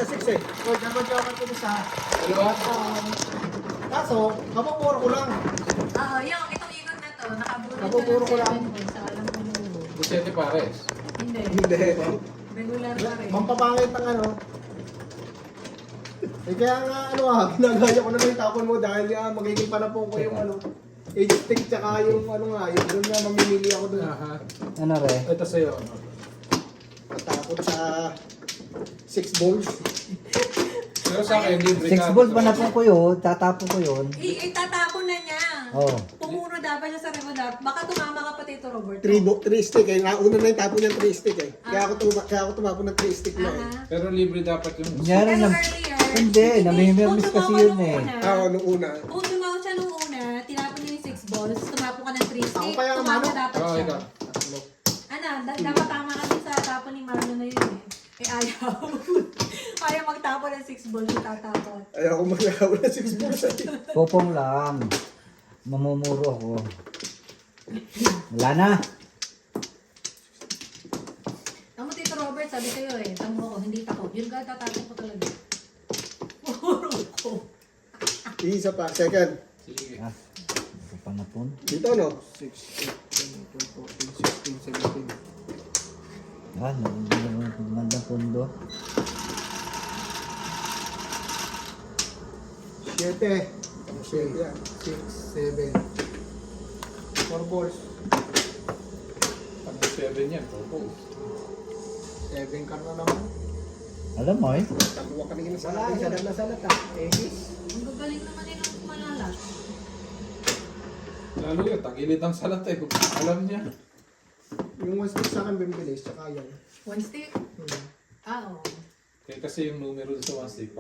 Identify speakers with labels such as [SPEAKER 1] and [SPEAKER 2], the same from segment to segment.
[SPEAKER 1] sa 6 eh. So, nag-joker ko sa...
[SPEAKER 2] Dalawa?
[SPEAKER 1] Kaso, kapapuro ko lang.
[SPEAKER 3] Oo, yung itong ikot na to, nakabunod
[SPEAKER 1] Napupuro ko lang.
[SPEAKER 3] volts. Alam ko mo.
[SPEAKER 2] Busete pares.
[SPEAKER 3] Hindi.
[SPEAKER 1] Hindi.
[SPEAKER 3] Regular pa rin.
[SPEAKER 1] Mampapangit ang ano. Eh kaya nga ano ginagaya ko na lang yung tapon mo dahil magiging panapon ko yung ano. H-stick tsaka yung ano nga, yung doon nga mamimili ako doon.
[SPEAKER 2] Aha.
[SPEAKER 4] Ano re?
[SPEAKER 2] Ito sa'yo.
[SPEAKER 1] Matapon sa 6 balls.
[SPEAKER 2] Pero sa akin, libre
[SPEAKER 4] 6 volts ba na po ko yun? Tatapon ko yun.
[SPEAKER 3] Itatapon na niya.
[SPEAKER 4] Oo.
[SPEAKER 3] Pumuno dapat siya sa remote. Baka tumama ka pati ito, Robert.
[SPEAKER 1] 3 stick eh. Nauna na yung tapon yung 3 stick eh. Kaya ako tumapon ng 3 stick na eh.
[SPEAKER 2] Pero libre dapat yung...
[SPEAKER 4] Kunyari
[SPEAKER 3] Pero
[SPEAKER 4] na...
[SPEAKER 3] earlier,
[SPEAKER 4] Hindi, namimiss
[SPEAKER 3] kung
[SPEAKER 4] kasi
[SPEAKER 3] tumawa
[SPEAKER 4] yun
[SPEAKER 3] nung
[SPEAKER 4] eh.
[SPEAKER 3] una,
[SPEAKER 1] Nung una.
[SPEAKER 3] Kung tumawa siya nung una, tinapon niya yung 6 balls, tumapon ka ng 3 stick,
[SPEAKER 1] Ako kaya
[SPEAKER 3] tumama
[SPEAKER 1] ano?
[SPEAKER 3] dapat
[SPEAKER 2] Oo,
[SPEAKER 3] siya.
[SPEAKER 2] ikaw.
[SPEAKER 3] Ano, dapat tama ka din sa tapon ni Marlon na yun eh. Eh ayaw. Ayaw magtapon ng 6 balls, itatapon.
[SPEAKER 1] Ayaw ko maglakaw na 6 balls eh.
[SPEAKER 4] Popong lang. Mamumuro ako. Wala na.
[SPEAKER 3] Tamo Tito Robert, sabi sa'yo eh, tamo ko, hindi takot. Yun ka, tatapon ko talaga. Puro ko.
[SPEAKER 1] Isa pa, second.
[SPEAKER 2] Sige.
[SPEAKER 4] Ah, ito pa na po.
[SPEAKER 1] Dito no? 6, 8, 10, 12, 14, 16, 17.
[SPEAKER 4] Ah, magandang pundo.
[SPEAKER 1] 7. 7 yan. 6, 7. 4 balls.
[SPEAKER 2] Pag 7 yan, purple.
[SPEAKER 1] 7 ka na naman.
[SPEAKER 4] Alam mo eh.
[SPEAKER 1] Takuha ka rin sa akin. Salat na salat ah.
[SPEAKER 3] Ang gagaling naman yun ang malalas.
[SPEAKER 2] Lalo yun, tagilid ang salat eh. Alam niya.
[SPEAKER 1] Yung 1 stick sa akin bibilis, tsaka yan.
[SPEAKER 3] One stick? Ah, oo.
[SPEAKER 2] Kaya kasi yung numero sa 1 stick,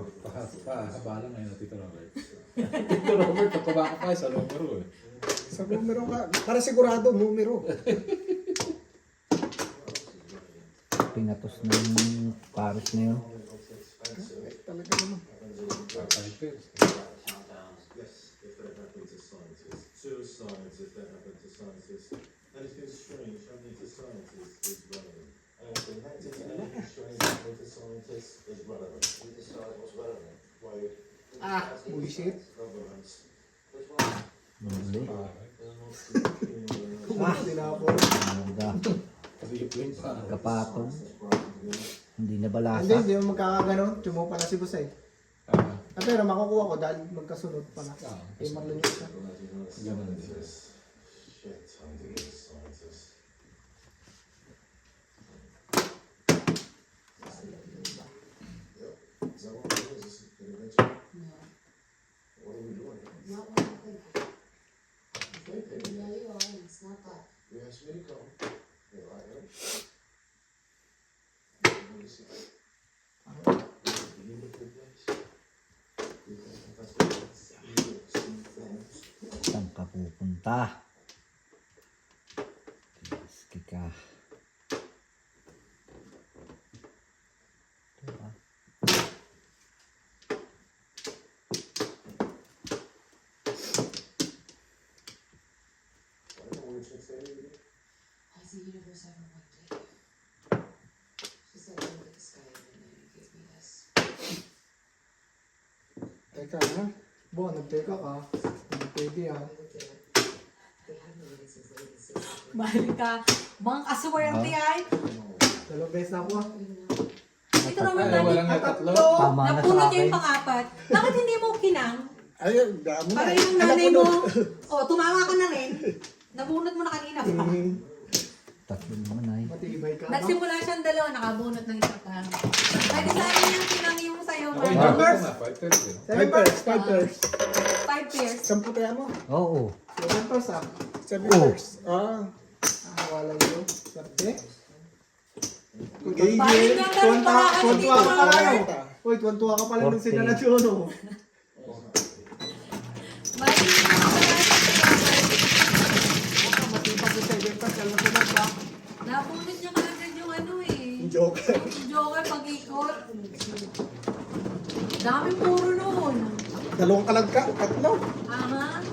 [SPEAKER 2] pahabala ngayon na Tito Robert. Tito Robert, kapabaka pa sa numero eh.
[SPEAKER 1] Sa numero ka, para sigurado, numero.
[SPEAKER 4] Pinatos ng Paris na yun.
[SPEAKER 1] Talaga naman.
[SPEAKER 2] Papaypers.
[SPEAKER 5] To scientists that happen to scientists. Anything strange happening to scientists is relevant. Anything strange happening to scientists is relevant. We decide what's relevant. Why?
[SPEAKER 1] Bullshit.
[SPEAKER 5] Governments.
[SPEAKER 4] Muli.
[SPEAKER 1] Ah, tinapon.
[SPEAKER 4] Maganda.
[SPEAKER 2] Tripling pa.
[SPEAKER 4] Kapatong. Hindi na
[SPEAKER 1] Hindi,
[SPEAKER 4] balasa.
[SPEAKER 1] hindi mo magkakaganon. Tumo pa na si Boss eh. Ah, pero makukuha ko dahil magkasunod pala. Eh, Marlon yun siya.
[SPEAKER 2] Ganun din.
[SPEAKER 5] Shit, scientists, scientists. Is that what it is? Is it an invention? What are we doing?
[SPEAKER 6] Not what I think.
[SPEAKER 5] Thinking.
[SPEAKER 6] Yeah, you are, and it's not that.
[SPEAKER 5] You asked me to come. Here I am. What is it? Beautiful place. You think that's what it is? You see things.
[SPEAKER 4] Saan ka pupunta? Sige ka. Diba?
[SPEAKER 5] I don't know what you're saying.
[SPEAKER 6] Has the universe ever wanted you? She said, look at the sky every night and give me this.
[SPEAKER 1] Teka ha. Bo, nagteka ka. Hindi pwede ha.
[SPEAKER 6] I would do it. They haven't made it since the late 60s.
[SPEAKER 3] Mahal ka. Bang kaswerte ay.
[SPEAKER 1] Dalawang beses na ako ha.
[SPEAKER 3] Ito naman
[SPEAKER 2] Ay, walang nga tatlo.
[SPEAKER 4] Tama na sa
[SPEAKER 3] Napulot niya
[SPEAKER 4] akin.
[SPEAKER 3] yung pang-apat. Bakit hindi mo kinang?
[SPEAKER 1] Ayun, damo na.
[SPEAKER 3] Para yung nanay mo. O, tumama ka na rin. Nabunot mo na kanina pa.
[SPEAKER 4] Tatlo naman ay.
[SPEAKER 1] Matibay ka. no?
[SPEAKER 3] Nagsimula siyang dalawa, nakabunot ng isa pa. Pwede sa akin yung kinang yung sa'yo,
[SPEAKER 2] Ako
[SPEAKER 3] man.
[SPEAKER 2] yung
[SPEAKER 1] Numbers?
[SPEAKER 2] na, 5 eh.
[SPEAKER 1] 7 pairs, 5 pairs.
[SPEAKER 3] 5 pairs.
[SPEAKER 1] 10 kaya mo.
[SPEAKER 4] Oo.
[SPEAKER 1] 7 pairs ah. 7
[SPEAKER 4] Oh.
[SPEAKER 1] pairs. Ah. Wala yun. Swerte.
[SPEAKER 3] Balik na tayo para kasi
[SPEAKER 1] Tuwan-tuwa ka pala.
[SPEAKER 3] dito.
[SPEAKER 1] Uy, tuwan-tuwa ka pala nung
[SPEAKER 4] 40.
[SPEAKER 1] sinalasyon oh.
[SPEAKER 3] Balik na tayo.
[SPEAKER 1] Matipag yung 7 pairs. Alam ko na ba?
[SPEAKER 3] Nabunot niya kagad yung ano eh.
[SPEAKER 1] Yung joker.
[SPEAKER 3] Yung joker pag-ikot. Dami puro noon.
[SPEAKER 1] Dalawang kalagka. Tatlo.
[SPEAKER 3] Aha.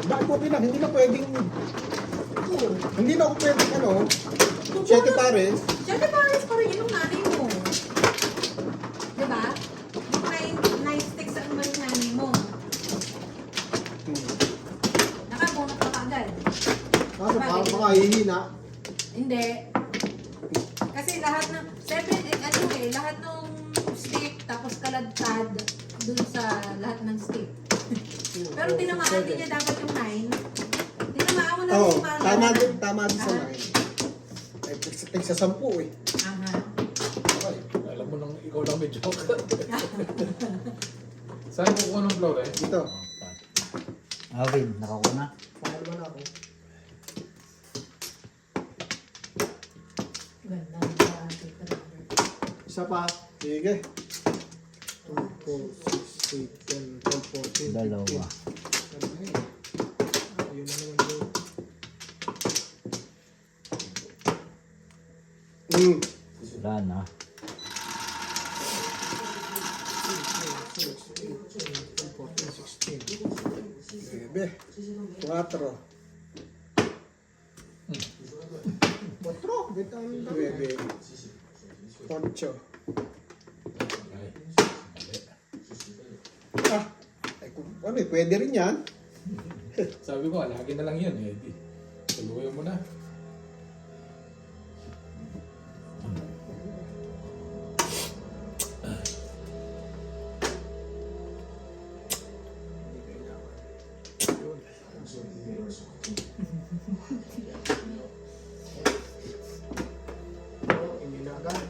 [SPEAKER 1] Bakit po okay lang, hindi na pwedeng, hindi na ako pwedeng ano, 7 pares.
[SPEAKER 3] Siyempre pares pa rin yun yung nanay mo. Diba? Nine sticks ang balik nanay mo. Nakabunot ka agad.
[SPEAKER 1] Kaso parang makahihina.
[SPEAKER 3] Hindi. Kasi lahat ng, lahat ng stick, tapos kaladkad dun sa lahat ng stick. Pero tinamaan din niya dapat yung 9. Tinamaan mo lang
[SPEAKER 1] Oo,
[SPEAKER 3] yung parang
[SPEAKER 1] tama din sa 9. Ay, sa 10 eh.
[SPEAKER 3] Aha.
[SPEAKER 2] Ay, alam mo nang ikaw lang may joke. Saan mo kuha ng flower eh?
[SPEAKER 1] Dito.
[SPEAKER 4] Alvin, nakakuha na.
[SPEAKER 1] Saan naman ako?
[SPEAKER 3] Ganda ng ating Robert.
[SPEAKER 1] Isa pa. Sige. 2, 4, 6, 8, 10, 12, 14, 15.
[SPEAKER 4] Dalawa.
[SPEAKER 1] Ano na yun? Ayun na naman doon.
[SPEAKER 4] Wala na.
[SPEAKER 1] 9, 4, 9, 8.
[SPEAKER 2] Ay,
[SPEAKER 1] Ah, ay kung ano eh, pwede rin yan.
[SPEAKER 2] sabi ko, lagi na lang yun eh. Di, tuluyan mo na.
[SPEAKER 1] Hindi na agad.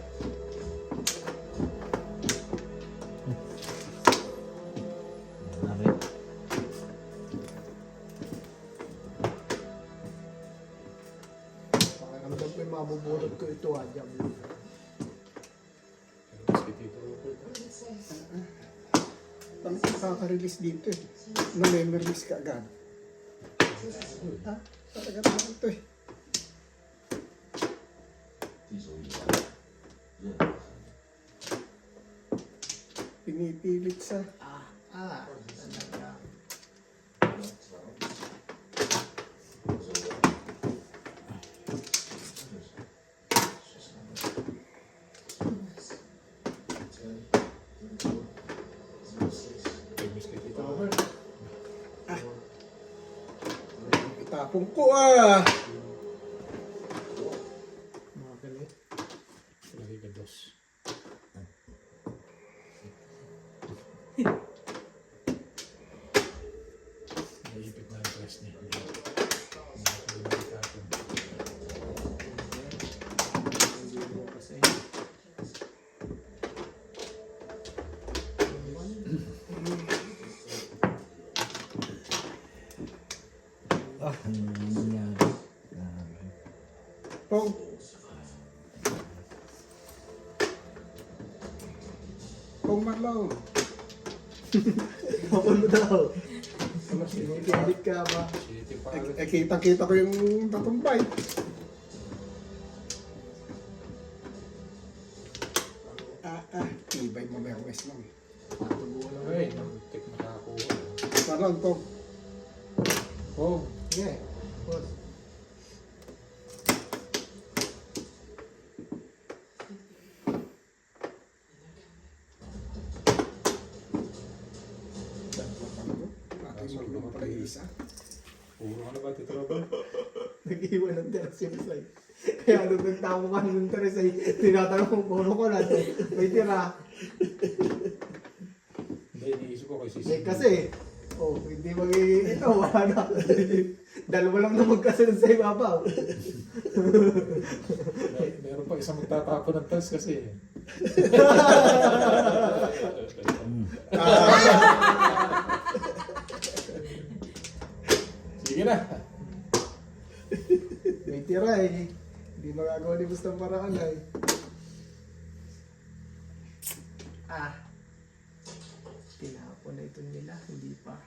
[SPEAKER 4] Wala rin.
[SPEAKER 1] Pakiramdam ko yung mabubulot ko ito ah, jam.
[SPEAKER 2] Pero mas kay Tito Robert.
[SPEAKER 6] What does it say?
[SPEAKER 1] Ang kaka-release dito eh. Na-release ka agad. Ah, talaga naman ito eh. Pinipilit sa... talaga.
[SPEAKER 2] Ay, mas kay Tito Robert.
[SPEAKER 1] Itapong ko ah! Mga galit.
[SPEAKER 2] Lagi ka dos. Naipit na ang dress niya.
[SPEAKER 1] Hindi mo kasi.
[SPEAKER 4] Ah, ano nangyari? Grabe.
[SPEAKER 1] Pong. Pong Marlon. Pong mo daw. Mas pinipilit ka ba?
[SPEAKER 2] City Palace.
[SPEAKER 1] Eh, kita-kita ko yung tatumbay. Tibay mo mermes lang. Patubuhan lang.
[SPEAKER 2] Ay, nag-tip nakakuha.
[SPEAKER 1] Marlon, Pong.
[SPEAKER 2] Oh,
[SPEAKER 1] Yeah. Boss. Natin mo pala yung isa.
[SPEAKER 2] puro ka na ba, Tito Robert?
[SPEAKER 1] Nag-iwan ng Teresay. Kaya nung nagtamo ka ng Teresay, tinatanong kung puro ko na. May tira.
[SPEAKER 2] Hindi, iniisip ko kay Sisi.
[SPEAKER 1] Eh, kasi, hindi magiging ito, wala na. Dalawa lang na magkasunod sa ibabaw.
[SPEAKER 2] Meron pa isang magtatapon ng test kasi. Sige na.
[SPEAKER 1] May tira eh. Hindi magagawa ni Gustong paraan ay. Tinapon na ito nila, hindi pa.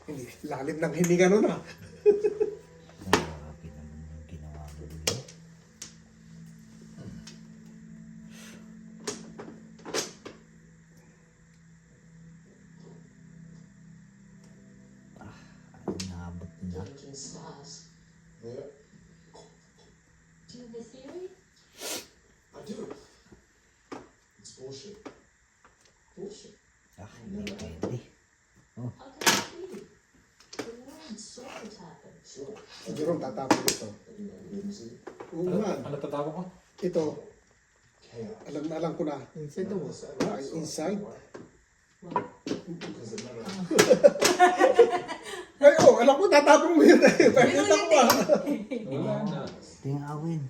[SPEAKER 1] Hindi. Lalim ng hininga nun ah.
[SPEAKER 4] Grabe naman yung ginawa ko nila.
[SPEAKER 6] thinking stars.
[SPEAKER 5] Yeah,
[SPEAKER 6] Do you have a theory?
[SPEAKER 5] I do. It's bullshit.
[SPEAKER 6] Bullshit.
[SPEAKER 4] Ah, hindi pwede.
[SPEAKER 6] How can it be? The world saw it happen.
[SPEAKER 5] Sure.
[SPEAKER 1] Si Jerome tatapon ito.
[SPEAKER 5] You know, you didn't see it?
[SPEAKER 1] Oo nga.
[SPEAKER 2] Ano tatawag ko?
[SPEAKER 1] Ito,
[SPEAKER 5] Chaos.
[SPEAKER 1] alam na ko na. Inside mo. Ah, inside.
[SPEAKER 5] Because it never
[SPEAKER 1] Ay, oh, alam ko tatapon mo yun eh. Pakita ko ah.
[SPEAKER 2] Wala na.
[SPEAKER 4] Tingawin.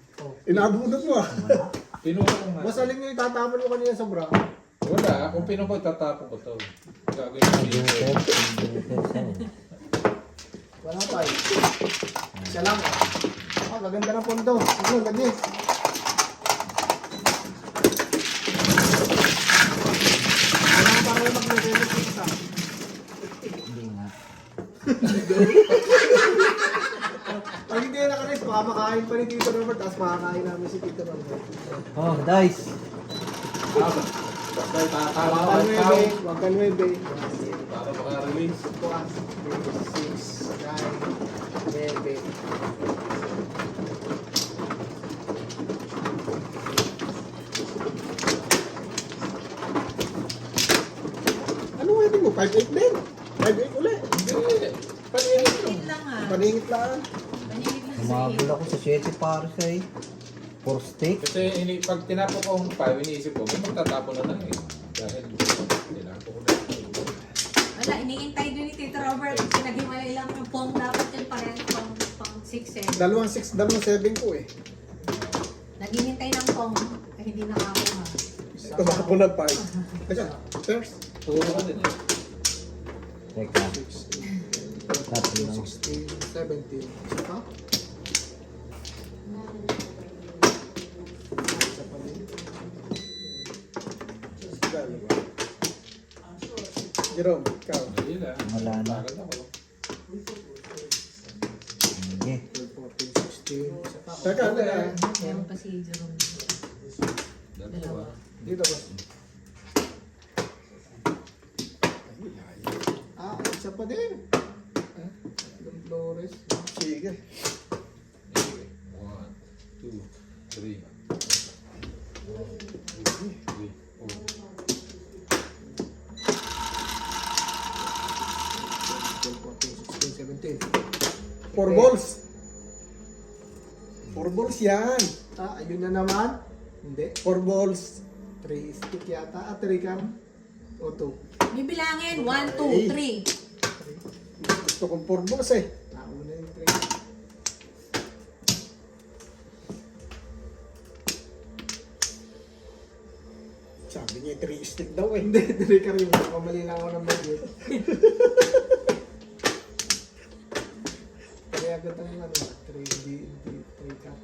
[SPEAKER 1] Inabunot mo ah.
[SPEAKER 4] Wala.
[SPEAKER 2] Pinulong na.
[SPEAKER 1] Masaling yung itatapon mo kanina sa bra.
[SPEAKER 2] Wala. Kung pinuko, tatapon ko to. Gagawin ko yun.
[SPEAKER 4] Computer sa
[SPEAKER 1] Wala pa eh. Siya lang ah. Ah, gaganda ng pondo. Ano, ganyan. Wala pa rin mag-revenue sa.
[SPEAKER 4] Hindi nga.
[SPEAKER 1] Pag hindi na nakaris, baka makain pa ni Tito Robert, tapos makakain namin si Tito Robert.
[SPEAKER 4] Oh, dice.
[SPEAKER 2] Dahil tatawa
[SPEAKER 1] Wag
[SPEAKER 2] ka.
[SPEAKER 1] ka nuebe, wag ka nuebe.
[SPEAKER 2] Para maka-release.
[SPEAKER 1] 4, 6, 9, 9. Ano wedding mo? 5-8 din? 5-8 ulit?
[SPEAKER 2] Hindi. Paningin lang.
[SPEAKER 3] Yun lang ah.
[SPEAKER 1] Paningit lang.
[SPEAKER 3] Paningit lang sa
[SPEAKER 4] Umabol ako sa 7 pares ay. 4 steak.
[SPEAKER 2] Kasi pag tinapo ko ang 5, iniisip ko, may magtatapon na lang eh. Dahil tinapo ko na.
[SPEAKER 3] Wala, iniintay doon ni Tito Robert. Pinaghiwalay lang yung pong dapat yun pareho pang 6-7.
[SPEAKER 1] Dalawang 6, dalawang 7 ko eh.
[SPEAKER 3] Naghihintay ng pong ay hindi nakakuha.
[SPEAKER 1] Tumakbo ng 5. Teka, first.
[SPEAKER 2] Turo ka din eh.
[SPEAKER 4] Teka.
[SPEAKER 1] 16, 17. Ha? Isa pa din. Dalawa. Jerome, ikaw.
[SPEAKER 2] Hindi lang.
[SPEAKER 4] Wala na.
[SPEAKER 2] Tagal ako.
[SPEAKER 4] Hindi.
[SPEAKER 1] 12, 14, 16. Isa pa. Teka, teka.
[SPEAKER 3] Meron pa si Jerome.
[SPEAKER 2] Dalawa.
[SPEAKER 1] Dito ba? Ah, isa pa din. Don Flores. Sige.
[SPEAKER 2] 1, 2, 3.
[SPEAKER 1] 4 balls. 4 balls yan. Ah, ayun na naman. Hindi. 4 balls. 3 stick yata. Ah, 3 cam. O 2.
[SPEAKER 3] Bibilangin, 1, 2, 3.
[SPEAKER 1] Gusto kong 4 balls eh. Nauna yung 3. Sabi niya 3 stick daw eh. Hindi, 3 cam yung kamali lang ako ng budget. Kaya agad ang ano, 3 cam.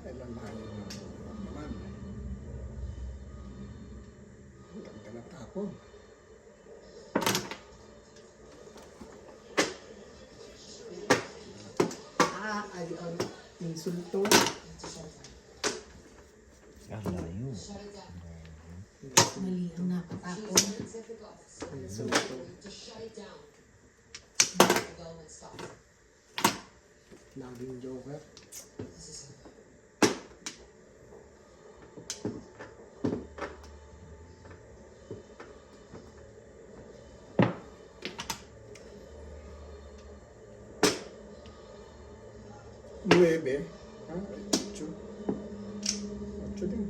[SPEAKER 1] Alam mahal naman. Ang ganda na tapon. Ah, ay, ang insulto.
[SPEAKER 4] Ah, layo.
[SPEAKER 6] Shut it down.
[SPEAKER 3] Mali ang nakatapon.
[SPEAKER 6] Scientific officer.
[SPEAKER 1] Insulto.
[SPEAKER 6] Just shut it down. Development stop.
[SPEAKER 1] Laging joker.
[SPEAKER 6] This is over.
[SPEAKER 1] Nuebe. Ah, 8. 8 din.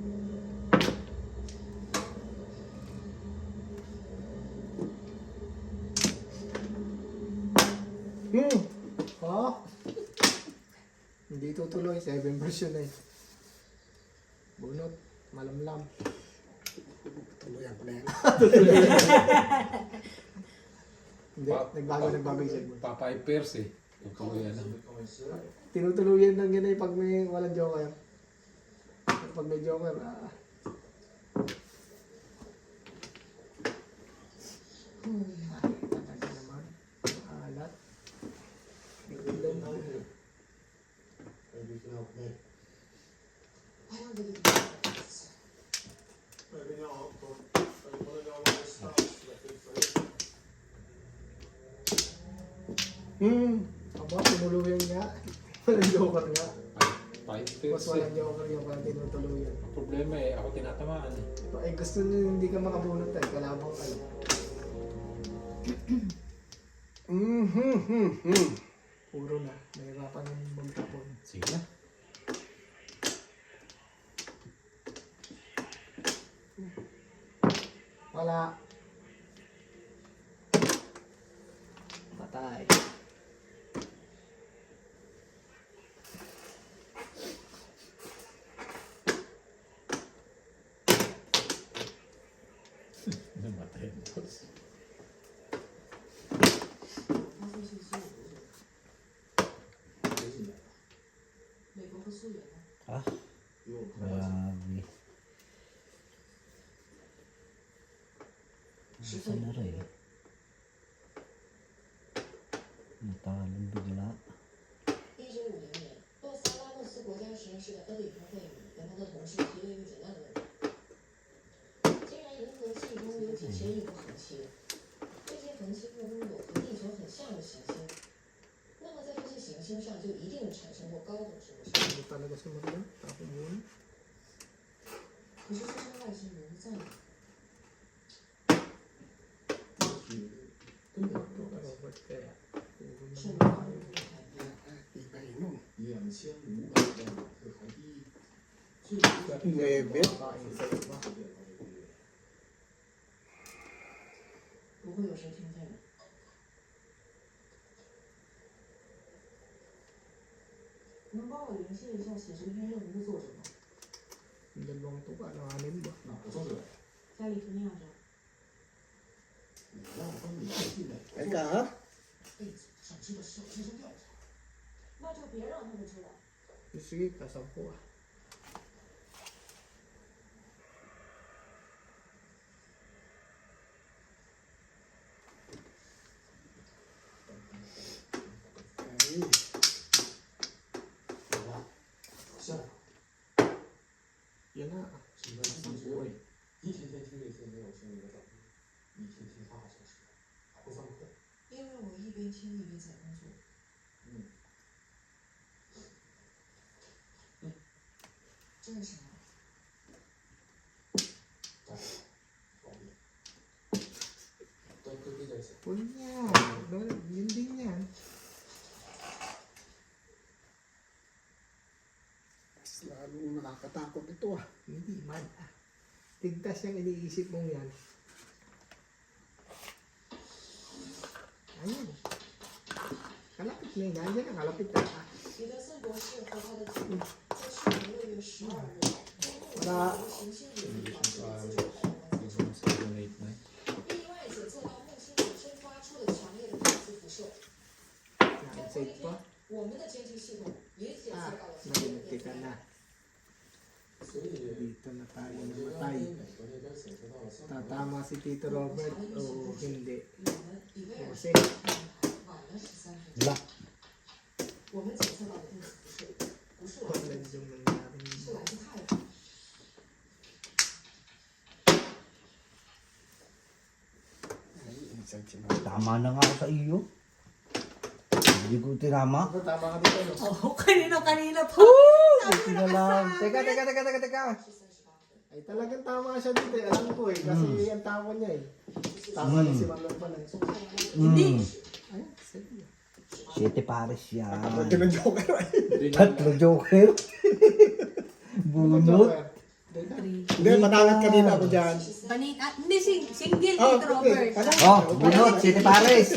[SPEAKER 1] Ha? Hindi tutuloy. 7 version na eh. Bunot. Malamlam. Tuloyan ko na yan. Hindi. Nagbago yung segment.
[SPEAKER 2] Papay Pairs eh. Tutuloy yan.
[SPEAKER 1] Tinutuluyan lang yun eh pag may walang joker. Pag may joker, talaga naman. Alat.
[SPEAKER 5] Maybe you can help me.
[SPEAKER 6] I don't believe in officer.
[SPEAKER 5] Maybe.
[SPEAKER 1] Aba, tinuluyan nga. Walang joker nga.
[SPEAKER 2] Five
[SPEAKER 1] Mas
[SPEAKER 2] pills
[SPEAKER 1] walang joker yung kaya tinutuluyan.
[SPEAKER 2] Ang problema ako tinatamaan
[SPEAKER 1] Eh, gusto nyo hindi ka makabunot eh. Kalabang kayo. Puro na. Nahirapan yung magtapon.
[SPEAKER 2] Sige na.
[SPEAKER 1] Wala. Patay.
[SPEAKER 2] Namatay ang boss.
[SPEAKER 6] 他说是苏美国和苏联呢？
[SPEAKER 4] Ah,
[SPEAKER 5] 因为我看到
[SPEAKER 4] grabe.
[SPEAKER 6] 十
[SPEAKER 4] Saan
[SPEAKER 6] 分
[SPEAKER 4] na rin? Natalong bigla.
[SPEAKER 6] 1995年，洛萨拉莫斯国家实验室的厄里克会议跟他的同事提了一个简单的问题：既然银河系中有几千亿个恒星，这些恒星又拥有和地球很像的行星，那么在这些行星上就一定产生过高等生物生命。
[SPEAKER 1] Hindi talaga sumunod. Tapos muna.
[SPEAKER 6] 可是这些外星人在哪？
[SPEAKER 5] 根本没有
[SPEAKER 1] Pero ba't kaya? Puro
[SPEAKER 6] 是
[SPEAKER 1] na
[SPEAKER 6] 哪里的海边？
[SPEAKER 5] 2500万克还低，最低的
[SPEAKER 1] Level. Kain sa iba.
[SPEAKER 6] 不会有谁听见的。能帮我联系一下写这篇论文的作者吗？
[SPEAKER 1] Yung dalawang tuka. Nanganin ba?
[SPEAKER 5] 哪个作者？
[SPEAKER 6] 家里图那样着。
[SPEAKER 5] 你让我帮你去美国
[SPEAKER 1] Teka ha?
[SPEAKER 5] 被上市的小学生调查。
[SPEAKER 6] 那就别让他们知道。
[SPEAKER 1] Sige, kasampu ah. Ay.
[SPEAKER 5] 校长，
[SPEAKER 1] Yan na.
[SPEAKER 5] 什么自己觉一天天听这些没有声音的转变，一天天8个小时，还不放课。
[SPEAKER 6] 因为我一边听一边在工作。这是什么？
[SPEAKER 5] 保密。都闭在一起。
[SPEAKER 1] Punya. Yun din yan. Mas lalong nakakatakot ito ah. Hindi man ah. Tigtas yung iniisip mong yan. Ayan. Kalapit na yun. Ayan ang kalapit na ah.
[SPEAKER 6] 彼得森博士和他的组在去年6月12日，通过行星引力方式的自转反应，意外检测到木星本身发出的强烈的电磁辐射。在
[SPEAKER 1] Nakansave
[SPEAKER 6] 同一
[SPEAKER 1] pa.
[SPEAKER 6] 天，我们的监听系统也检测
[SPEAKER 1] Ah,
[SPEAKER 6] 到了强烈的电
[SPEAKER 1] narinig ka
[SPEAKER 6] 磁
[SPEAKER 1] na.
[SPEAKER 5] 所以
[SPEAKER 1] Dito na tayo
[SPEAKER 5] 我就
[SPEAKER 1] namatay.
[SPEAKER 5] 跟美国那边检测到了相同的。
[SPEAKER 1] Tatama si Tito Robert o hindi.
[SPEAKER 6] 我们比威尔士
[SPEAKER 1] Kasi
[SPEAKER 6] 晚了13分
[SPEAKER 4] Wala.
[SPEAKER 6] 钟。我们检测到的电磁辐射不是来
[SPEAKER 1] wala
[SPEAKER 6] 自
[SPEAKER 1] yung nangyari.
[SPEAKER 6] 是来自太阳。
[SPEAKER 4] Tama na nga ako sa iyo. Hindi ko tinama.
[SPEAKER 1] Ako, tama ka dito, no?
[SPEAKER 3] Oo, kanina pa.
[SPEAKER 4] Buti na lang.
[SPEAKER 1] Teka. Ay, talagang tama siya dito eh. Alam ko eh. Kasi ang tama niya eh. Tama na si Manuel pala.
[SPEAKER 3] Hindi.
[SPEAKER 1] Ayun, sige.
[SPEAKER 4] 7 pares yan.
[SPEAKER 1] Ito ng Joker ay.
[SPEAKER 4] Tatlo joker. Bunot.
[SPEAKER 1] Hindi, matangat kanina ako dyan.
[SPEAKER 3] Hindi, single
[SPEAKER 1] Oh,
[SPEAKER 3] Tito
[SPEAKER 1] okay.
[SPEAKER 3] Robert.
[SPEAKER 4] Oh, bunot. 7 pares.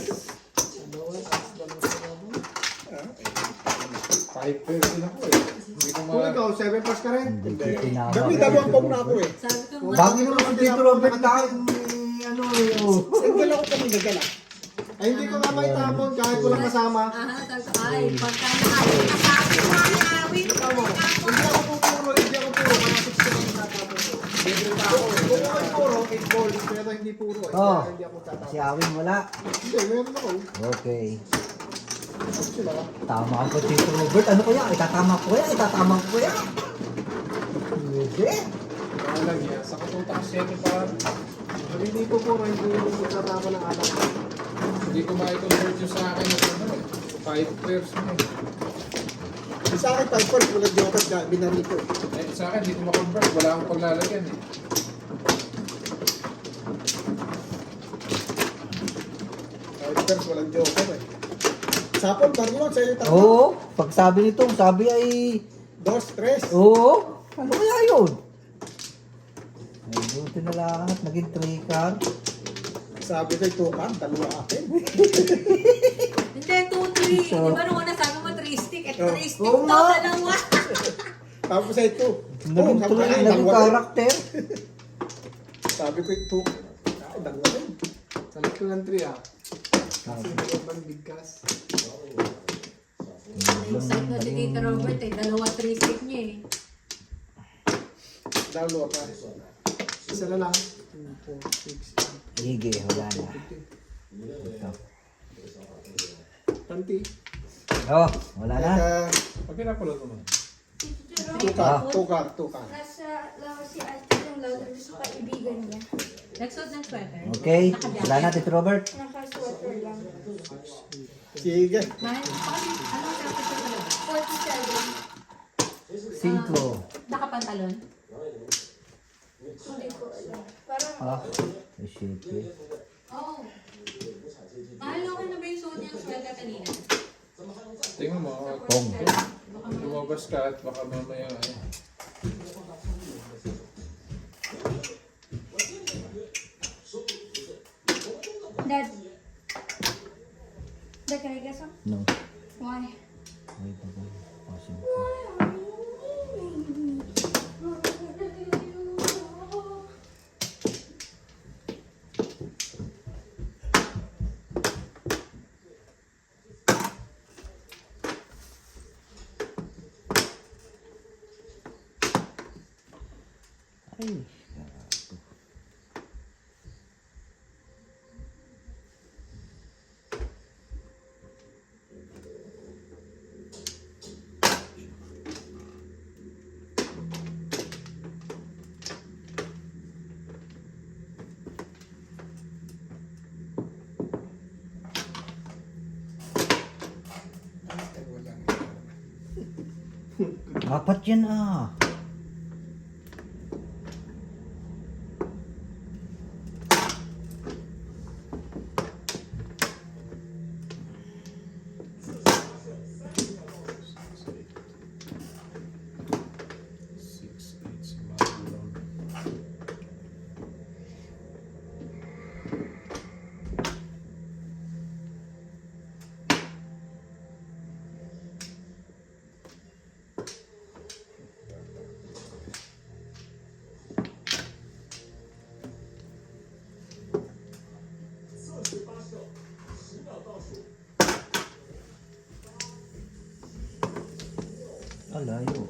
[SPEAKER 2] Five pills din ako Hindi ko
[SPEAKER 1] Kung ikaw, 7 plus ka rin?
[SPEAKER 4] Hindi ko tinama.
[SPEAKER 1] Gabi, dalawang pong na ako eh.
[SPEAKER 3] Sabi ko nga,
[SPEAKER 4] Bagay naman si Tito Robert na ano eh. Oh.
[SPEAKER 1] Single ako kung gagala. Ay, hindi ko nga may tapon kahit walang kasama.
[SPEAKER 3] sabi ko, ay, pagka nakawin ka sa akin, nakawin ka
[SPEAKER 1] Tama. Hindi ako puro. Kaya 6 ko lang tatapon ko. Libre pa ako eh. Kung ako puro, 8 balls. Pero hindi puro eh.
[SPEAKER 4] Oh.
[SPEAKER 1] Kaya hindi ako tatapon.
[SPEAKER 4] Si Awin wala.
[SPEAKER 1] Hindi, meron ako.
[SPEAKER 4] Okay.
[SPEAKER 1] Sila.
[SPEAKER 4] Tama ako Tito Robert. Ano kaya? Itatama ko kaya? Itatama ko kaya? Hindi.
[SPEAKER 2] lang yan. Sa katutak 7 pa.
[SPEAKER 1] Pag hindi ko puro, hindi ko tatapon ng alam ko.
[SPEAKER 2] Hindi Hindi ko ma-convert yung sa akin na ano eh. 5 pairs mo eh.
[SPEAKER 1] Sa akin, 5 points, walang joker ka, binari ko.
[SPEAKER 2] Eh, sa akin, hindi ko ma-convert. Wala akong paglalagyan eh.
[SPEAKER 1] First, walang joker eh. Sapon, pag-iwan sa'yo yung
[SPEAKER 4] Oo, pag sabi nito, sabi ay...
[SPEAKER 1] 2, 3.
[SPEAKER 4] Oo, ano kaya yun? Ay, buti na lahat, naging 3 card.
[SPEAKER 1] Sabi ko, 2 card, dalawa akin.
[SPEAKER 3] Hindi, 2, 3. Di ba nung una sabi mo 3 stick? Eh, 3 stick
[SPEAKER 4] Oo
[SPEAKER 3] to,
[SPEAKER 4] nga.
[SPEAKER 3] dalawa.
[SPEAKER 1] Tapos ay 2.
[SPEAKER 4] Naging 3, naging karakter.
[SPEAKER 1] Sabi ko, 2. Ay, dalawa rin. Sabi ko ng 3 ah. Kasi dalawang bigkas.
[SPEAKER 3] Na-excite na si Tito Robert eh. Dalawa 3 stick niya eh.
[SPEAKER 1] Dalawa pa. Isa na lang. 2, 4, 6, 8.
[SPEAKER 4] Sige, wala na. Ito.
[SPEAKER 1] 20.
[SPEAKER 4] Oh, wala na.
[SPEAKER 2] Pag pinapulot mo.
[SPEAKER 1] 2 card, 2 card, 2 card.
[SPEAKER 7] Nasa lawa si ate yung lalo sa kaibigan niya.
[SPEAKER 3] Nagsuot ng sweater.
[SPEAKER 4] Okay, wala na, Tito Robert.
[SPEAKER 7] Naka-sweater lang.
[SPEAKER 1] Sige.
[SPEAKER 3] Mahal, ano sa talaga?
[SPEAKER 7] 47.
[SPEAKER 4] 5.
[SPEAKER 3] Nakapantalon?
[SPEAKER 7] Hindi ko alam. Parang
[SPEAKER 4] Ah, isipin.
[SPEAKER 3] Oo. Mahal okay na ba yung suot niya ng sweater kanina?
[SPEAKER 2] Tingnan mo.
[SPEAKER 4] Pong.
[SPEAKER 2] Lumabas ka at baka mamaya ano.
[SPEAKER 7] Dad. Dad, can I get some?
[SPEAKER 4] No.
[SPEAKER 7] Why?
[SPEAKER 4] Wait, ako. Pasin ko.
[SPEAKER 7] Why are you leaving me?
[SPEAKER 4] Ay, apat yan ah. Alayo.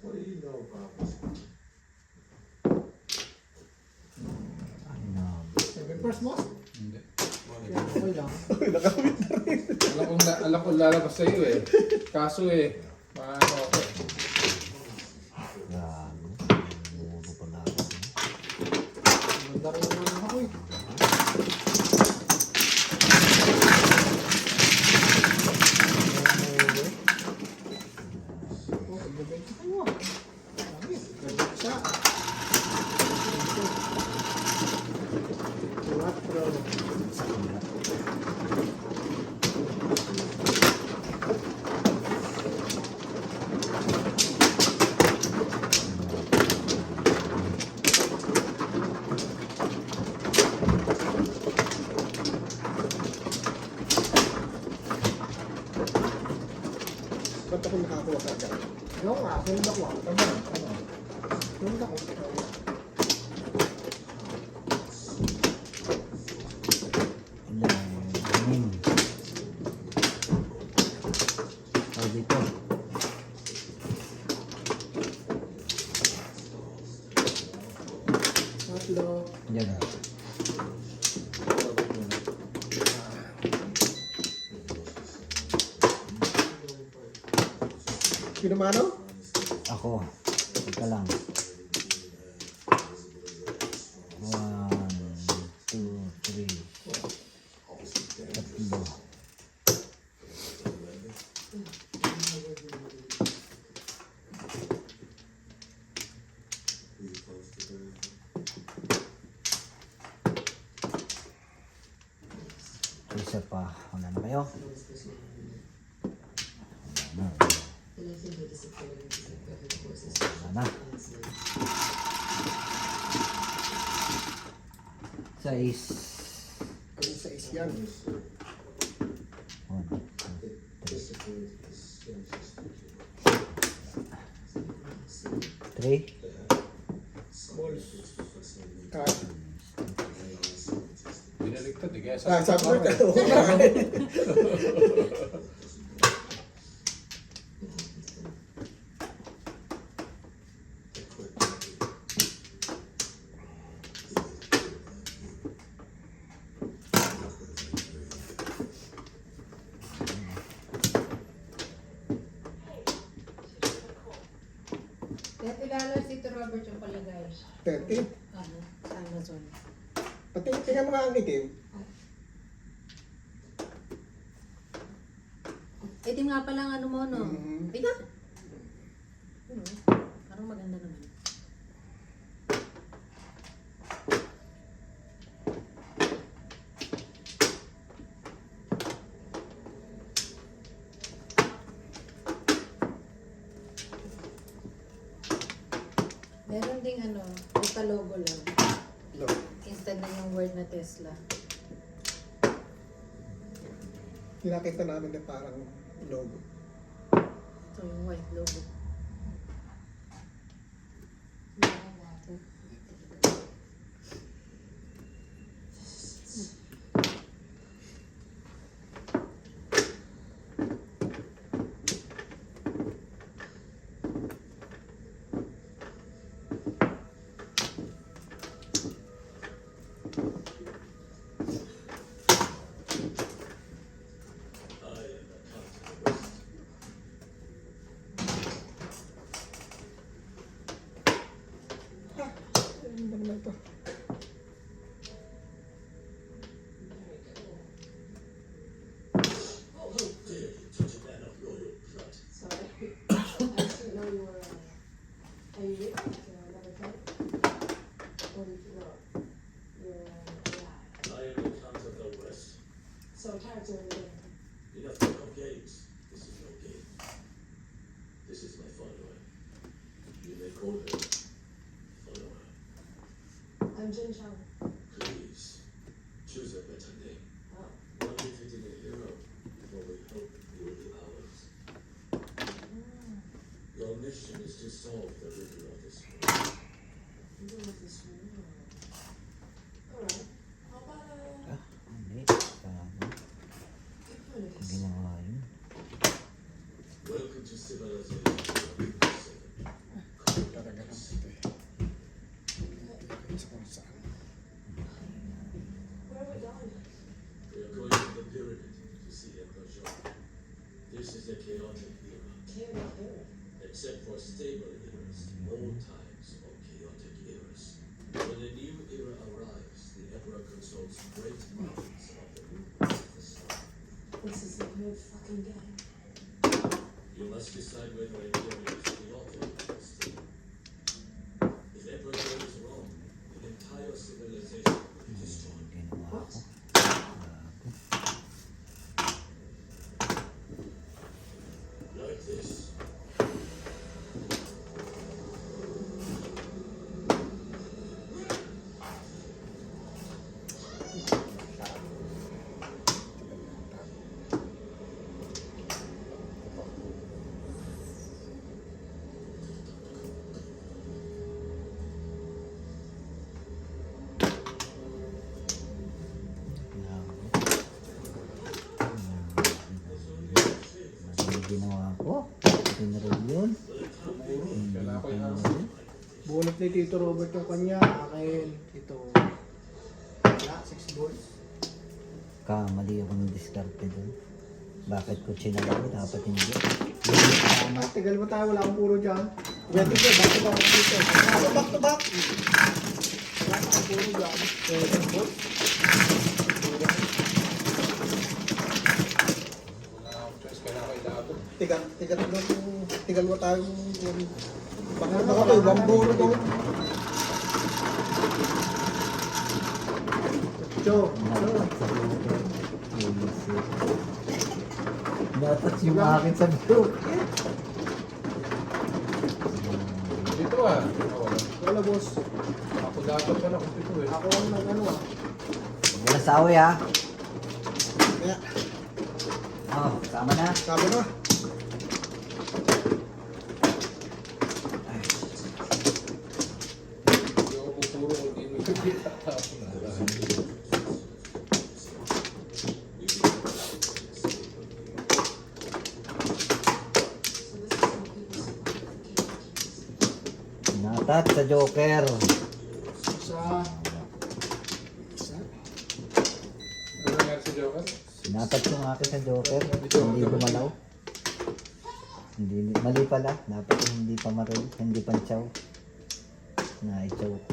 [SPEAKER 5] What do you know about this?
[SPEAKER 1] First mo?
[SPEAKER 2] Hindi.
[SPEAKER 1] Okay lang.
[SPEAKER 2] Alam ko lalabas sa'yo eh. Kaso eh, maano ako eh.
[SPEAKER 4] Gago. Buo pala ako.
[SPEAKER 1] Mandaro naman ako eh. Yung nga, sunod ako. Tama. Sunod ako.
[SPEAKER 4] Anim. O dito.
[SPEAKER 1] Tatlo.
[SPEAKER 4] Yan.
[SPEAKER 1] Sino mano?
[SPEAKER 4] Ako. Ika lang. 1, 2, 3. Tatlo. Isa pa. Wala na kayo? Wala na. Wala na. 6.
[SPEAKER 1] Ang size yan.
[SPEAKER 4] 3.
[SPEAKER 1] Balls. Card.
[SPEAKER 2] Binaliktad eh, kaya
[SPEAKER 1] Ah,
[SPEAKER 2] sa...
[SPEAKER 1] sabi ko.
[SPEAKER 3] Kaya kilala si Tito Robert yung palagay.
[SPEAKER 1] 30.
[SPEAKER 3] Ano? Sa Amazon.
[SPEAKER 1] Pati tingnan mo nga ang itim.
[SPEAKER 3] Itim nga pala ang ano mo, no?
[SPEAKER 1] Mhm.
[SPEAKER 3] Ay, na! Ano? Parang maganda naman. Meron ding ano, basta logo lang.
[SPEAKER 1] Look.
[SPEAKER 3] Instead na yung word na Tesla.
[SPEAKER 1] Pinakita namin na parang logo.
[SPEAKER 3] So yung white logo.
[SPEAKER 1] Ano ba naman ito?
[SPEAKER 6] Sorry. I didn't know you were. Are you ready for another time? Or no? You're alive.
[SPEAKER 5] I am the Count of the West.
[SPEAKER 6] So character again.
[SPEAKER 5] Enough talk of games. This is no game. This is my follower. You may call her follower.
[SPEAKER 6] I'm Jin Chang.
[SPEAKER 5] Please, choose a better name.
[SPEAKER 6] Oh.
[SPEAKER 5] One befitting a hero, for we hope you will be ours. Your mission is to solve the riddle of this world.
[SPEAKER 6] You with this one. Alright. How about
[SPEAKER 4] Ah, hindi. Paano?
[SPEAKER 6] Copernicus?
[SPEAKER 4] Ginawa yun.
[SPEAKER 5] Welcome to civilization.
[SPEAKER 1] Talaga naman ito eh. Isa kung saan.
[SPEAKER 6] Where are we going?
[SPEAKER 5] We are going to the pyramid to see Emperor John. This is a chaotic era.
[SPEAKER 6] Chaotic era.
[SPEAKER 5] Except for stable eras, old times or chaotic eras. When a new era arrives, the Emperor consults great minds of the movements of the star.
[SPEAKER 6] This is a good fucking game.
[SPEAKER 5] You must decide whether a era is chaotic or stable. If Emperor John is wrong, the entire civilization will be destroyed.
[SPEAKER 4] Ginawa ko.
[SPEAKER 5] Like this.
[SPEAKER 4] Oh, pinarol yun.
[SPEAKER 2] Kailangan ko yung
[SPEAKER 1] Bunot ni Tito Robert yung kanya. Akin, ito. Wala, 6 balls.
[SPEAKER 4] Kamali ako ng diskarte dun. Bakit ko chinalaw? Dapat hindi.
[SPEAKER 1] Tagal mo tayo, wala akong puro dyan. Kuya Tito, back to back dito. Back to back. Wala akong puro dyan. 7 balls.
[SPEAKER 2] wala akong choice. Kailangan ko ilabot.
[SPEAKER 1] Tigal mo tayo. Baka na ako, ibang puro ko. Cho.
[SPEAKER 4] Dapat yung akin sa group.
[SPEAKER 2] Dito ah.
[SPEAKER 1] Wala boss.
[SPEAKER 2] Ako dapat pala kung dito eh.
[SPEAKER 1] Ako ang nag ano ah.
[SPEAKER 4] Wala sa away ha.
[SPEAKER 1] Kaya,
[SPEAKER 4] Oh, tama na.
[SPEAKER 1] sabi na.
[SPEAKER 2] Hindi ako pupuro kung di mo yung tatapon na.
[SPEAKER 4] Natat sa Joker.
[SPEAKER 1] Isa. Isa.
[SPEAKER 2] Ano nangyari sa Joker?
[SPEAKER 4] Natat yung akin sa Joker. Hindi gumalaw. Hindi, mali pala. Dapat yung hindi pa maril. Hindi panchaw. Na-ichaw ko.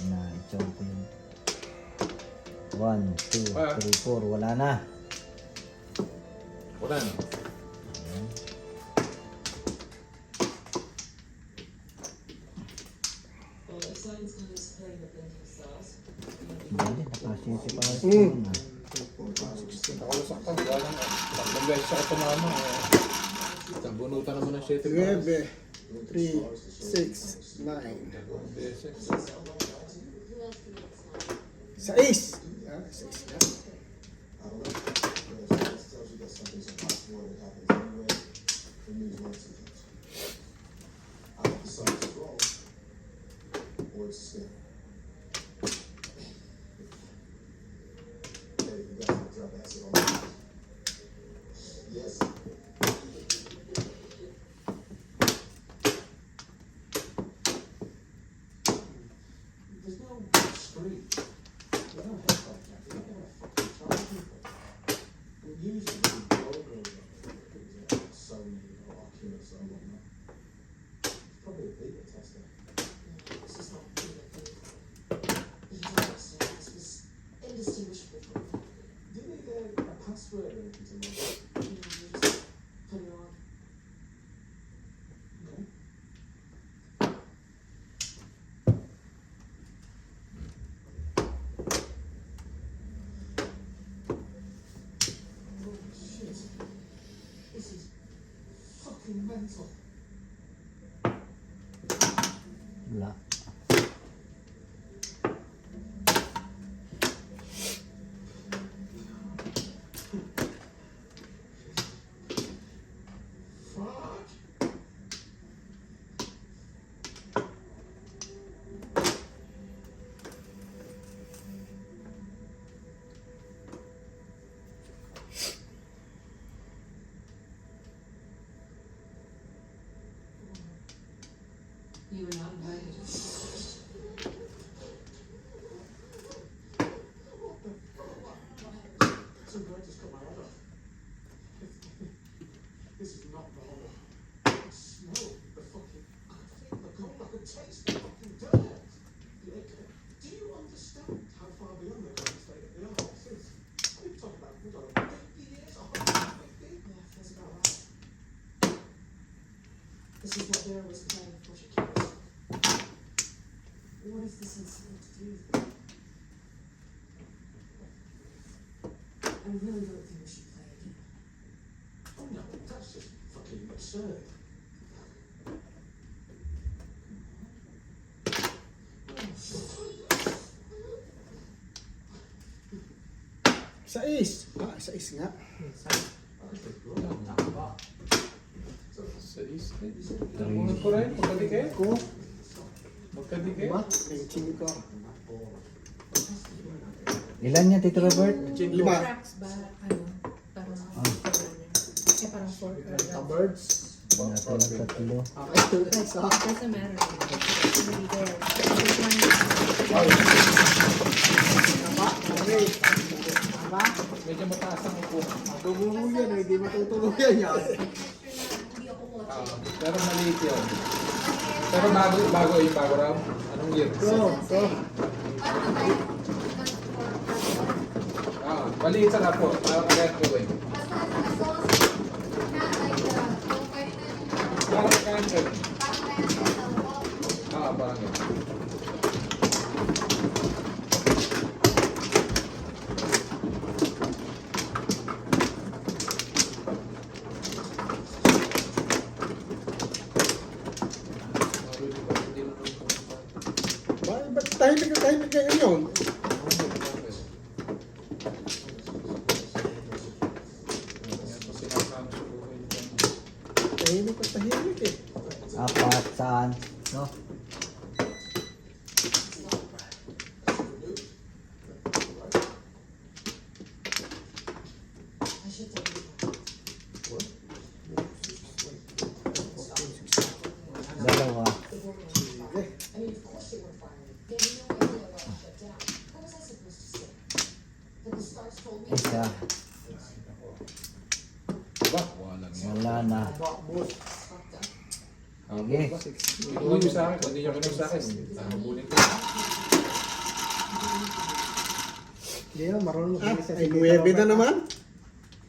[SPEAKER 4] Na-ichaw ko yun. 1, 2, 3, 4. Wala na.
[SPEAKER 2] Wala na.
[SPEAKER 4] Hindi, nakasisi pa ako.
[SPEAKER 2] Ako nasaktan. Wala lang. Tatlong beses ako tumama. Tambunutan naman ng 7
[SPEAKER 1] 9, 3, 6, 9.
[SPEAKER 2] beses.
[SPEAKER 1] 6. Ah, 6 na.
[SPEAKER 5] Yes. There's no street. They don't have like that. They don't have fucking charge people. But usually the logos are Sony or Oculus or whatnot. It's probably a beta tester.
[SPEAKER 6] This is not really a thing. The user service was indistinguishable from that.
[SPEAKER 5] Do they get a password or anything to log in?
[SPEAKER 6] You just put it on.
[SPEAKER 5] Okay. Holy shit. This is fucking mental.
[SPEAKER 4] Wala.
[SPEAKER 5] Fuck.
[SPEAKER 6] You were not invited.
[SPEAKER 5] Some guy just cut my head off. This is not normal. I can smell the fucking. I can feel the cold. I can taste the fucking dirt. Do you understand how far beyond the current state of the art this is? We've talked about we've got 50 years, 150.
[SPEAKER 6] Yeah, feels about right. This is what Vera was planning for she killed herself. What is this incident to do with it? I really don't think we should play again.
[SPEAKER 5] Oh no, that's just fucking absurd.
[SPEAKER 1] Sais. Ah, 6 nga.
[SPEAKER 2] Sa is. Tambunan ko rin. Magkadikit.
[SPEAKER 1] Ko.
[SPEAKER 2] Magkadikit.
[SPEAKER 1] Diba? Ranking ko.
[SPEAKER 4] Ilan niya, Tito Robert?
[SPEAKER 1] 5.
[SPEAKER 3] Cracks ba? Ano?
[SPEAKER 1] birds.
[SPEAKER 4] Natin ang tatlo.
[SPEAKER 1] Okay, two guys ha.
[SPEAKER 3] Doesn't matter. It's really there. This one is-
[SPEAKER 1] Tama, okay. Tama.
[SPEAKER 2] Medyo mataas ang upo.
[SPEAKER 1] Tumunog yan, hindi matutulog yan yan.
[SPEAKER 2] Pero maliit yun. Pero bago yung bago raw. Anong year?
[SPEAKER 1] Go, go.
[SPEAKER 2] Maliit sa kapo. Kaya gawin. Parang cancer. Parang yun.
[SPEAKER 1] Ba't tahimik kayo yun? Tahimik at tahimik eh.
[SPEAKER 4] Apat saan? No? Dalawa. Isa.
[SPEAKER 2] Diba? Wala nga.
[SPEAKER 4] Wala na.
[SPEAKER 1] Bakbos.
[SPEAKER 4] Sige.
[SPEAKER 2] Kinuha nyo sa akin. Kung hindi nyo kinuha sa akin, mabunin ko.
[SPEAKER 1] Hindi yan, marunong mag-iisa si
[SPEAKER 8] Ay,
[SPEAKER 1] Tito
[SPEAKER 8] 9 na
[SPEAKER 1] Robert.
[SPEAKER 8] naman.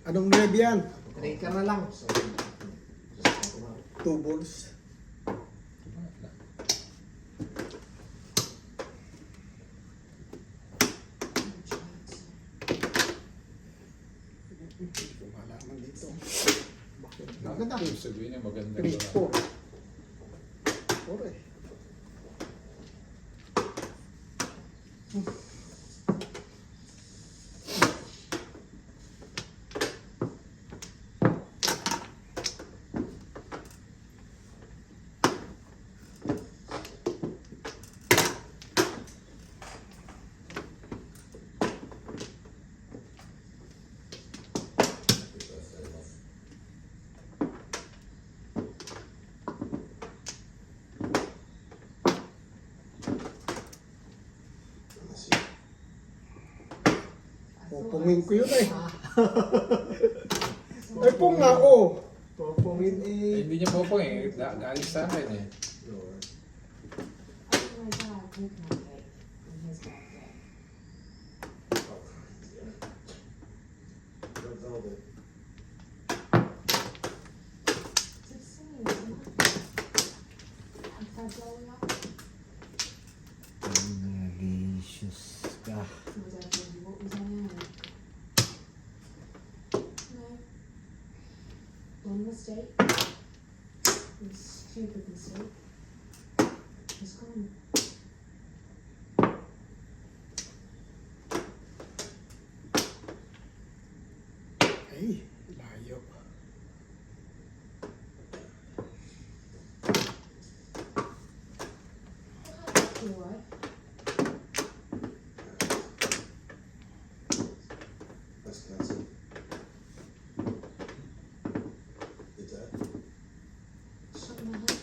[SPEAKER 8] Anong 9 yan?
[SPEAKER 1] Trade na lang.
[SPEAKER 8] 2 balls. Malaman dito.
[SPEAKER 1] Maganda.
[SPEAKER 2] Ibig sabihin niya maganda.
[SPEAKER 1] 3, 4.
[SPEAKER 8] 4 eh. Pupungin ko yun eh. Ay, pung nga, oh.
[SPEAKER 1] Pupungin eh.
[SPEAKER 2] Hindi niya po eh. Galing sa akin eh.
[SPEAKER 4] Delicious ka.
[SPEAKER 6] One mistake. Stupid mistake. It's gone.
[SPEAKER 8] Ay, layo.
[SPEAKER 6] You alright?
[SPEAKER 5] That's cancelled. Did that?
[SPEAKER 6] Shut my head.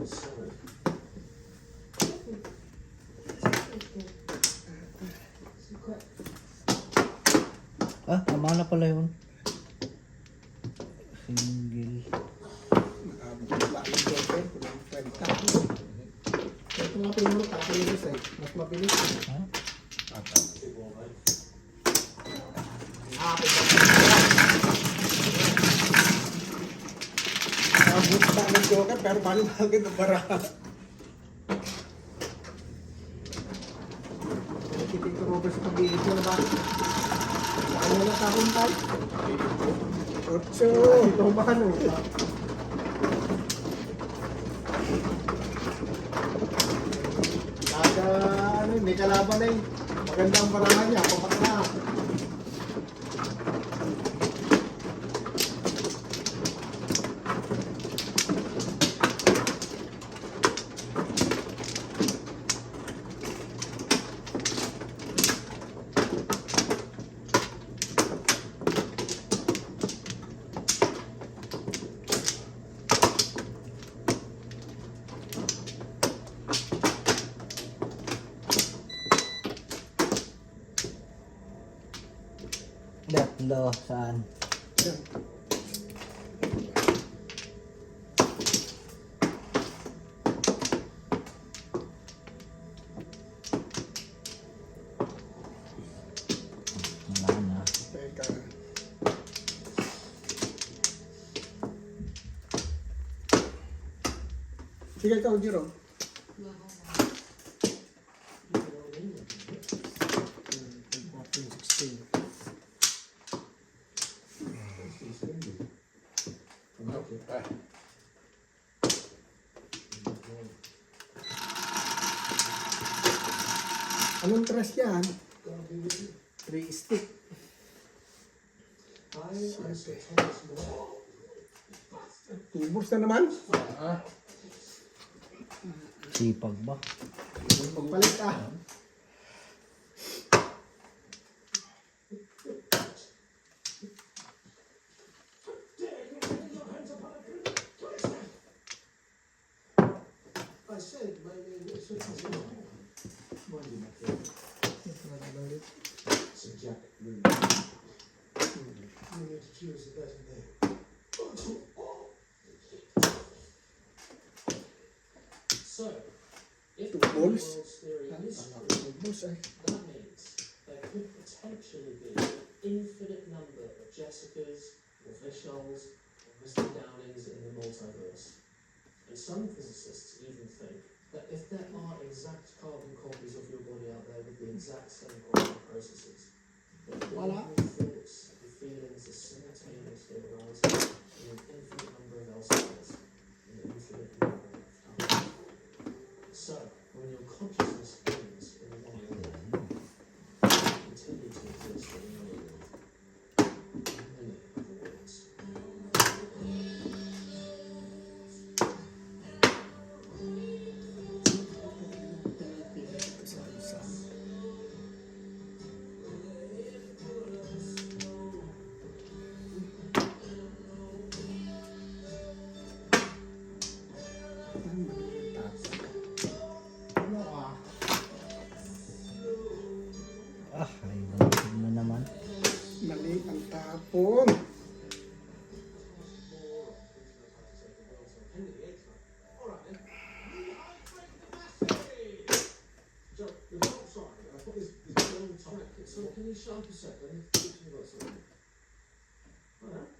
[SPEAKER 5] Sorry.
[SPEAKER 6] So quick.
[SPEAKER 4] Ah, tama na pala yun. Single.
[SPEAKER 8] Nakabigla yung joker. Kulang kwenta.
[SPEAKER 1] Ito nga pinuro, tapos eh. Mas mabilis.
[SPEAKER 4] Ha?
[SPEAKER 8] Nakabigla ng joker pero bali bagay na bara.
[SPEAKER 1] Si Tito Robert sa pag-iit mo na ba? Saan mo na tahon tayo?
[SPEAKER 8] 8.
[SPEAKER 1] Ito ba ano? Kada ano, may kalaban na eh. Maganda ang parahan niya, papak na.
[SPEAKER 4] Tatlo, saan?
[SPEAKER 8] Yan.
[SPEAKER 4] Wala na.
[SPEAKER 8] Teka. Sige ikaw, Jiro. 16.
[SPEAKER 2] Okay.
[SPEAKER 8] Anong tres yan? 3 stick. Tubos na naman.
[SPEAKER 2] Ah,
[SPEAKER 4] Sipag ba?
[SPEAKER 8] Pagpalit ah.
[SPEAKER 5] I said maybe it should have been it's a jacket, really. You need to choose a better name. So, if the
[SPEAKER 8] Two balls.
[SPEAKER 5] world's theory is true,
[SPEAKER 8] Tubos eh.
[SPEAKER 5] that means there could potentially be an infinite number of Jessicas, or Vishal's, or Mr. Downings in the multiverse. And some physicists even think that if there are exact carbon copies of your body out there with the exact same quantum processes, then all
[SPEAKER 8] Voila.
[SPEAKER 5] your thoughts and feelings are simultaneously arising in an infinite number of elsewheres, in an infinite number of times. So, when your consciousness ends in one world, you continue to exist in another world. Many other worlds.
[SPEAKER 8] Ano ah?
[SPEAKER 4] Ay, nalipid mo naman.
[SPEAKER 8] Mali ang tapon.
[SPEAKER 5] So can you shut up a sec? Let me teach you about something. Alright.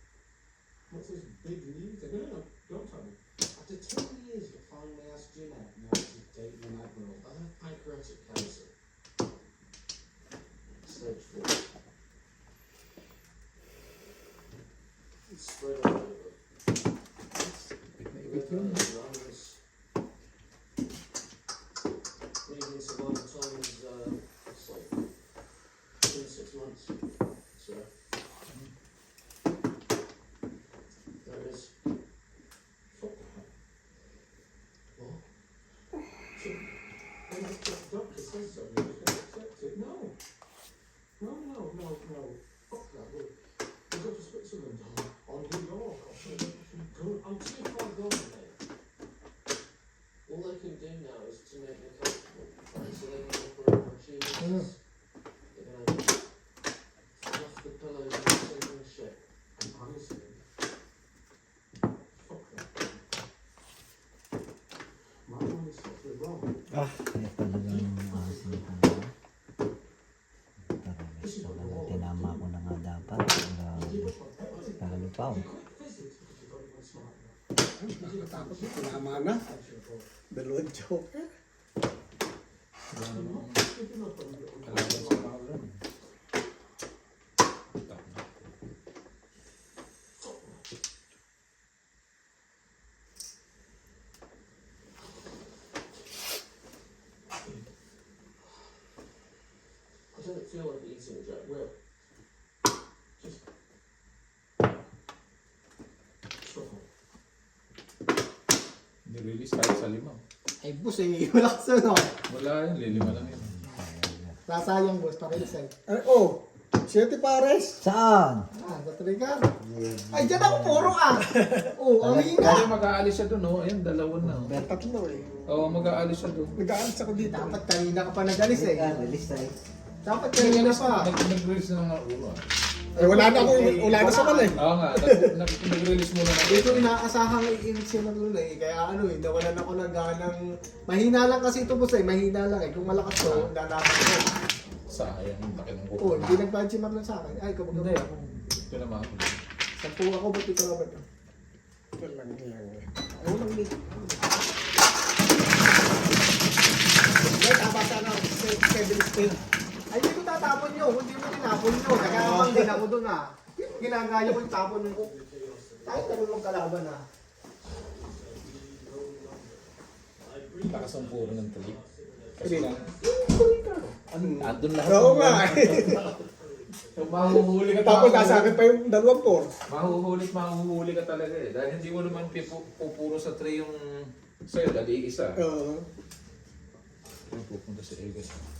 [SPEAKER 5] What's this big news? No, don't tell me. After 10 years you finally asked Jeanette now to date my night girl. I have pancreatic cancer. Stage 4. It's spread all over. Median survival time is it's like 26 months. So there it is. Fuck that. What? So when the doctor says so, you're just gonna accept it? No. No. Fuck that. Look, we go to Switzerland or New York or something. I'm too far gone, mate. All they can do now is to make me comfortable. Right? So they can operate my geniuses. They're gonna fluff the pillows and sing shit. And honestly, fuck that. My money's totally wrong.
[SPEAKER 4] Ah, ay talagang asin talaga. Tarabis talaga. Tinama ko na nga dapat. Nagalipaw.
[SPEAKER 8] Nakatapos na tinama na. Dalawang joker.
[SPEAKER 2] kalaban sa kaulan.
[SPEAKER 5] I don't feel like eating, Jack. Will. Just. Stop it.
[SPEAKER 2] Nirelease tayo sa limaw.
[SPEAKER 1] Ay, boss eh. Wala ka no.
[SPEAKER 2] Wala yun, lilima lang yun.
[SPEAKER 1] Sasayang, boss. Pakilis eh.
[SPEAKER 8] Ay, oh. 7 pares.
[SPEAKER 4] Saan?
[SPEAKER 1] Ah, sa trigger. Ay, dyan ako puro ah. Oo, ang hina.
[SPEAKER 2] Kasi mag-aalis siya doon, oh. Ayan, dalawan na. Oh.
[SPEAKER 8] Tatlo eh.
[SPEAKER 2] Oo, mag-aalis siya doon.
[SPEAKER 8] Nag-aalis ako dito.
[SPEAKER 1] Dapat kanina ka pa nag-alis eh.
[SPEAKER 4] Release tayo.
[SPEAKER 1] Dapat kanina pa.
[SPEAKER 2] Nag-release na ng ulo. Ah.
[SPEAKER 8] Eh, wala na sa mali.
[SPEAKER 2] Oo nga, nag-release muna na.
[SPEAKER 1] Dito inaasahang iinit siya ng lula eh. Kaya ano eh, nawalan ako ng ganang... Mahina lang kasi ito boss eh, mahina lang eh. Kung malakas to, dadapat ko.
[SPEAKER 2] Sayang, yung laki ng
[SPEAKER 1] Oo,
[SPEAKER 2] buko.
[SPEAKER 1] hindi nag-benchmark lang sa akin. Ay, kapag
[SPEAKER 2] Hindi, ito naman.
[SPEAKER 1] 10 ako, ba't ito Robert?
[SPEAKER 8] Walang yan.
[SPEAKER 1] Ako lang dito. Hindi, tama sana. 7 spin. Ay, hindi ko tatapon nyo. Hindi mo tinapon nyo. Nagkakabang din ako dun ah. Ginagaya ko yung tapon ko. Tayo tarulong kalaban ah.
[SPEAKER 2] Lakas ang puro ng tree. Kasi lang, andun lahat.
[SPEAKER 8] Oo nga.
[SPEAKER 2] Mahuhuli ka
[SPEAKER 8] Tapos nasa akin pa yung 2-4.
[SPEAKER 2] Mahuhuli ka talaga eh. Dahil hindi mo naman pupuro sa tray yung sa'yo, dahil isa.
[SPEAKER 8] Oo.
[SPEAKER 2] Pupunta sa Egan.